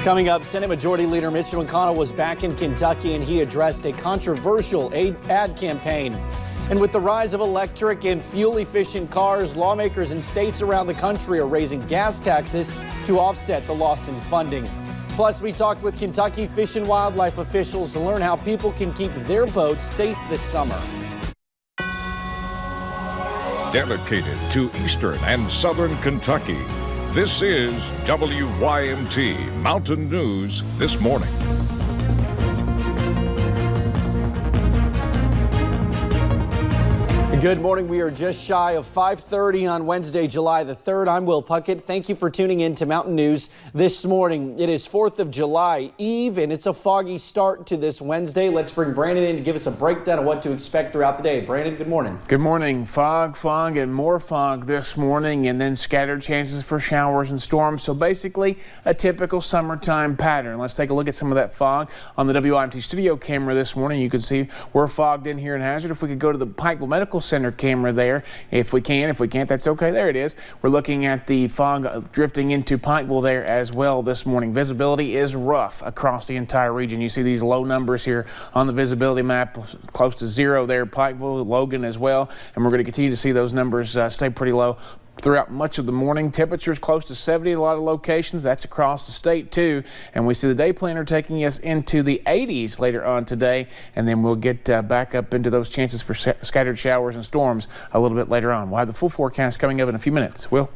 Coming up, Senate Majority Leader Mitch McConnell was back in Kentucky and he addressed a controversial ad campaign. And with the rise of electric and fuel-efficient cars, lawmakers in states around the country are raising gas taxes to offset the loss in funding. Plus, we talked with Kentucky Fish and Wildlife officials to learn how people can keep their boats safe this summer. Dedicated to Eastern and Southern Kentucky, this is WYMT Mountain News This Morning. Good morning. We are just shy of 5:30 on Wednesday, July the 3rd. I'm Will Puckett. Thank you for tuning in to Mountain News this morning. It is 4th of July Eve, and it's a foggy start to this Wednesday. Let's bring Brandon in to give us a breakdown of what to expect throughout the day. Brandon, good morning. Good morning. Fog, and more fog this morning, and then scattered chances for showers and storms. So basically, a typical summertime pattern. Let's take a look at some of that fog on the WYMT studio camera this morning. You can see we're fogged in here in Hazard. If we could go to the Pikeville Medical Center camera there, if we can. If we can't, that's okay. There it is. We're looking at the fog drifting into Pikeville there as well this morning. Visibility is rough across the entire region. You see these low numbers here on the visibility map, close to zero there. Pikeville, Logan as well, and we're going to continue to see those numbers stay pretty low throughout much of the morning. Temperatures close to 70 at a lot of locations. That's across the state too. And we see the day planner taking us into the 80s later on today. And then we'll get back up into those chances for scattered showers and storms a little bit later on. We'll have the full forecast coming up in a few minutes. Will?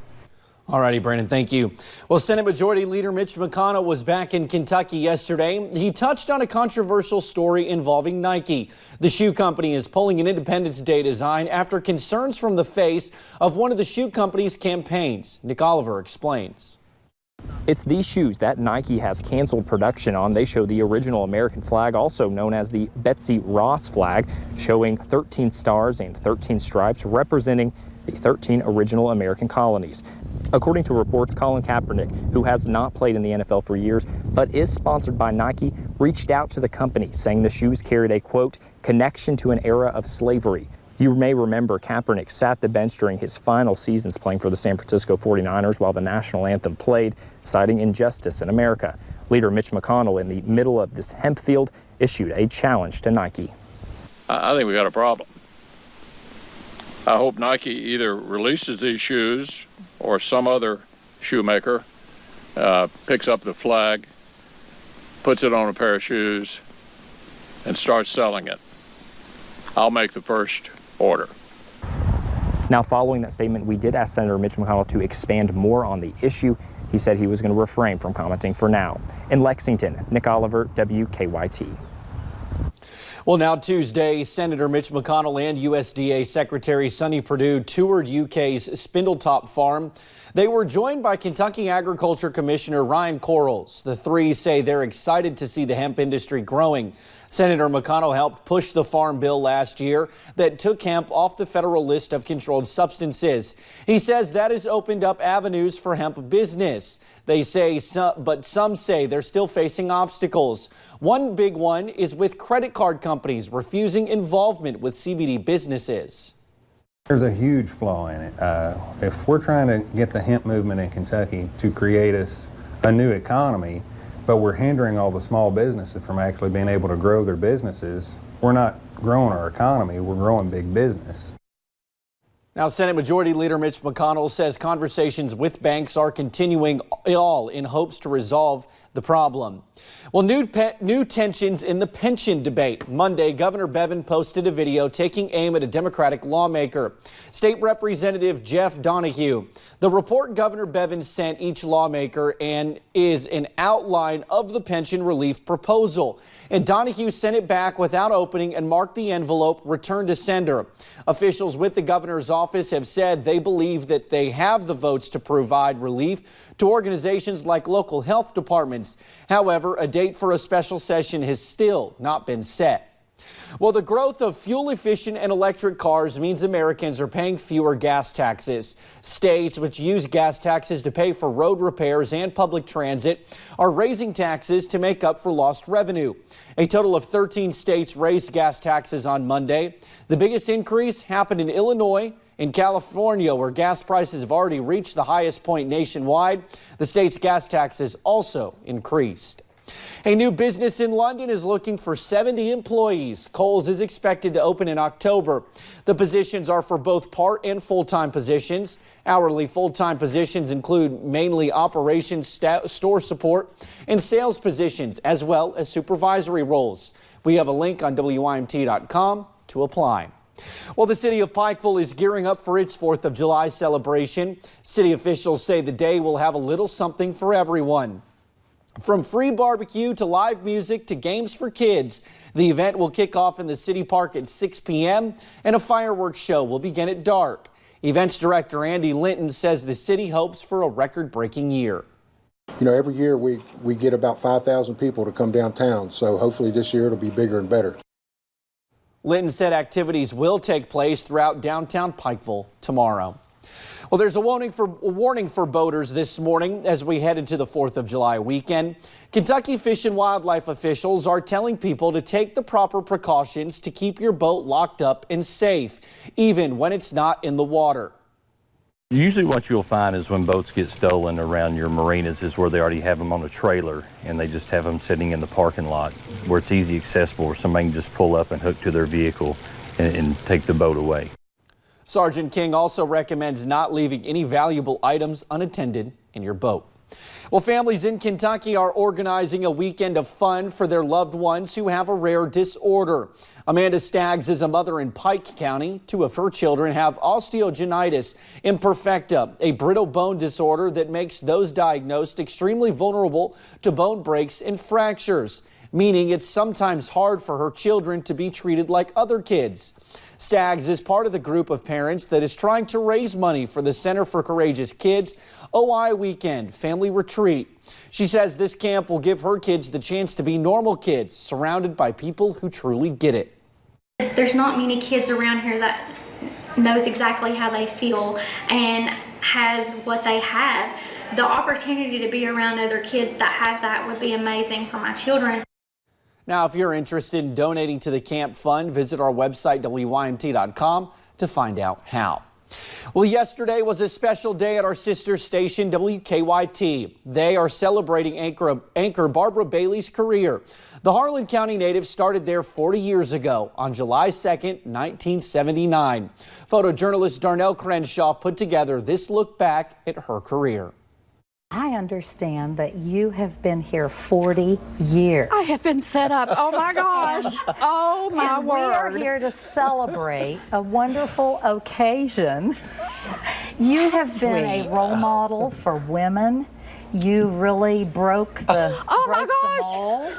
All righty, Brandon, thank you. Well, Senate Majority Leader Mitch McConnell was back in Kentucky yesterday. He touched on a controversial story involving Nike. The shoe company is pulling an Independence Day design after concerns from the face of one of the shoe company's campaigns. Nick Oliver explains. It's these shoes that Nike has canceled production on. They show the original American flag, also known as the Betsy Ross flag, showing 13 stars and 13 stripes representing the 13 original American colonies. According to reports, Colin Kaepernick, who has not played in the NFL for years but is sponsored by Nike, reached out to the company saying the shoes carried a, quote, connection to an era of slavery. You may remember Kaepernick sat the bench during his final seasons playing for the San Francisco 49ers while the national anthem played, citing injustice in America. Leader Mitch McConnell, in the middle of this hemp field, issued a challenge to Nike. I think we got a problem. I hope Nike either releases these shoes or some other shoemaker picks up the flag, puts it on a pair of shoes, and starts selling it. I'll make the first order. Now, following that statement, we did ask Senator Mitch McConnell to expand more on the issue. He said he was going to refrain from commenting for now. In Lexington, Nick Oliver, WKYT. Well, now Tuesday, Senator Mitch McConnell and USDA Secretary Sonny Perdue toured UK's Spindletop Farm. They were joined by Kentucky Agriculture Commissioner Ryan Quarles. The three say they're excited to see the hemp industry growing. Senator McConnell helped push the farm bill last year that took hemp off the federal list of controlled substances. He says that has opened up avenues for hemp business. They say, but some say they're still facing obstacles. One big one is with credit card companies refusing involvement with CBD businesses. There's a huge flaw in it. If we're trying to get the hemp movement in Kentucky to create us a new economy, but we're hindering all the small businesses from actually being able to grow their businesses, we're not growing our economy, we're growing big business. Now, Senate Majority Leader Mitch McConnell says conversations with banks are continuing, all in hopes to resolve the problem. Well, new tensions in the pension debate. Monday, Governor Bevin posted a video taking aim at a Democratic lawmaker, State Representative Jeff Donahue. The report Governor Bevin sent each lawmaker is an outline of the pension relief proposal. And Donahue sent it back without opening and marked the envelope returned to sender. Officials with the governor's office have said they believe that they have the votes to provide relief to organizations like local health departments. However, a date for a special session has still not been set. Well, the growth of fuel-efficient and electric cars means Americans are paying fewer gas taxes. States which use gas taxes to pay for road repairs and public transit are raising taxes to make up for lost revenue. A total of 13 states raised gas taxes on Monday. The biggest increase happened in Illinois. In California, where gas prices have already reached the highest point nationwide, the state's gas taxes also increased. A new business in London is looking for 70 employees. Coles is expected to open in October. The positions are for both part and full-time positions. Hourly full-time positions include mainly operations, store support, and sales positions, as well as supervisory roles. We have a link on WYMT.com to apply. Well, the city of Pikeville is gearing up for its 4th of July celebration. City officials say the day will have a little something for everyone. From free barbecue to live music to games for kids, the event will kick off in the city park at 6 p.m. and a fireworks show will begin at dark. Events director Andy Linton says the city hopes for a record-breaking year. You know, every year we get about 5,000 people to come downtown, so hopefully this year it'll be bigger and better. Linton said activities will take place throughout downtown Pikeville tomorrow. Well, there's a warning for boaters this morning as we head into the 4th of July weekend. Kentucky Fish and Wildlife officials are telling people to take the proper precautions to keep your boat locked up and safe, even when it's not in the water. Usually what you'll find is when boats get stolen around your marinas is where they already have them on a trailer and they just have them sitting in the parking lot where it's easy accessible, where somebody can just pull up and hook to their vehicle and take the boat away. Sergeant King also recommends not leaving any valuable items unattended in your boat. Well, families in Kentucky are organizing a weekend of fun for their loved ones who have a rare disorder. Amanda Staggs is a mother in Pike County. 2 of her children have osteogenitis imperfecta, a brittle bone disorder that makes those diagnosed extremely vulnerable to bone breaks and fractures, meaning it's sometimes hard for her children to be treated like other kids. Staggs is part of the group of parents that is trying to raise money for the Center for Courageous Kids OI Weekend Family Retreat. She says this camp will give her kids the chance to be normal kids, surrounded by people who truly get it. There's not many kids around here that knows exactly how they feel and has what they have. The opportunity to be around other kids that have that would be amazing for my children. Now, if you're interested in donating to the camp fund, visit our website, WYMT.com, to find out how. Well, yesterday was a special day at our sister station, WKYT. They are celebrating anchor Barbara Bailey's career. The Harlan County native started there 40 years ago on July 2nd, 1979. Photojournalist Darnell Crenshaw put together this look back at her career. I understand that you have been here 40 years. I have been set up. Oh my gosh. Oh my and word. We are here to celebrate a wonderful occasion. You have been a role model for women. You really broke the mold.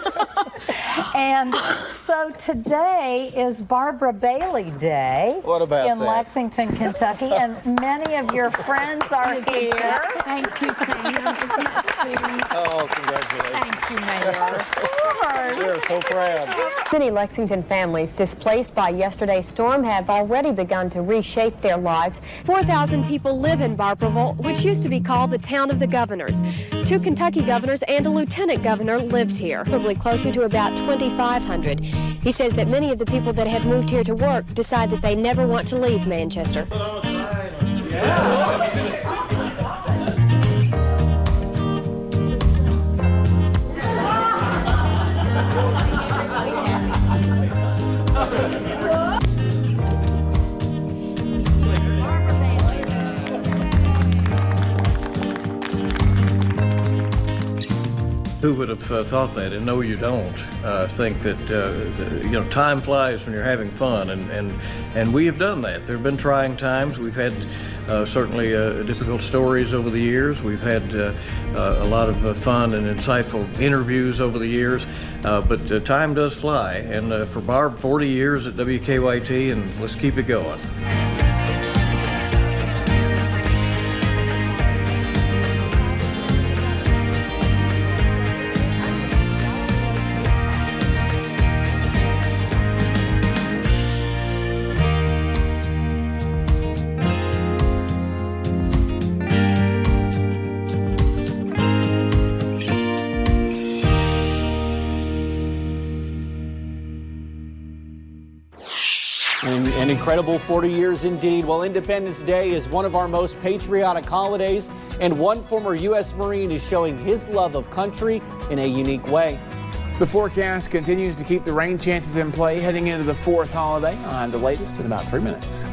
And so today is Barbara Bailey Day in Lexington, Kentucky, and many of your friends are here. Thank you, Sam. Oh, congratulations. Thank you, Mayor. We're so proud. Many Lexington families displaced by yesterday's storm have already begun to reshape their lives. 4,000 people live in Barberville, which used to be called the town of the governors. 2 Kentucky governors and a lieutenant governor lived here. Probably closer to about 2,500. He says that many of the people that have moved here to work decide that they never want to leave Manchester. Who would have thought that? And no, you don't. Think that time flies when you're having fun, and we have done that. There have been trying times. We've had certainly difficult stories over the years. We've had a lot of fun and insightful interviews over the years. But time does fly, and for Barb, 40 years at WKYT, and let's keep it going. An incredible 40 years indeed. Well, Independence Day is one of our most patriotic holidays, and one former U.S. Marine is showing his love of country in a unique way. The forecast continues to keep the rain chances in play heading into the fourth holiday. I'll have the latest in about 3 minutes.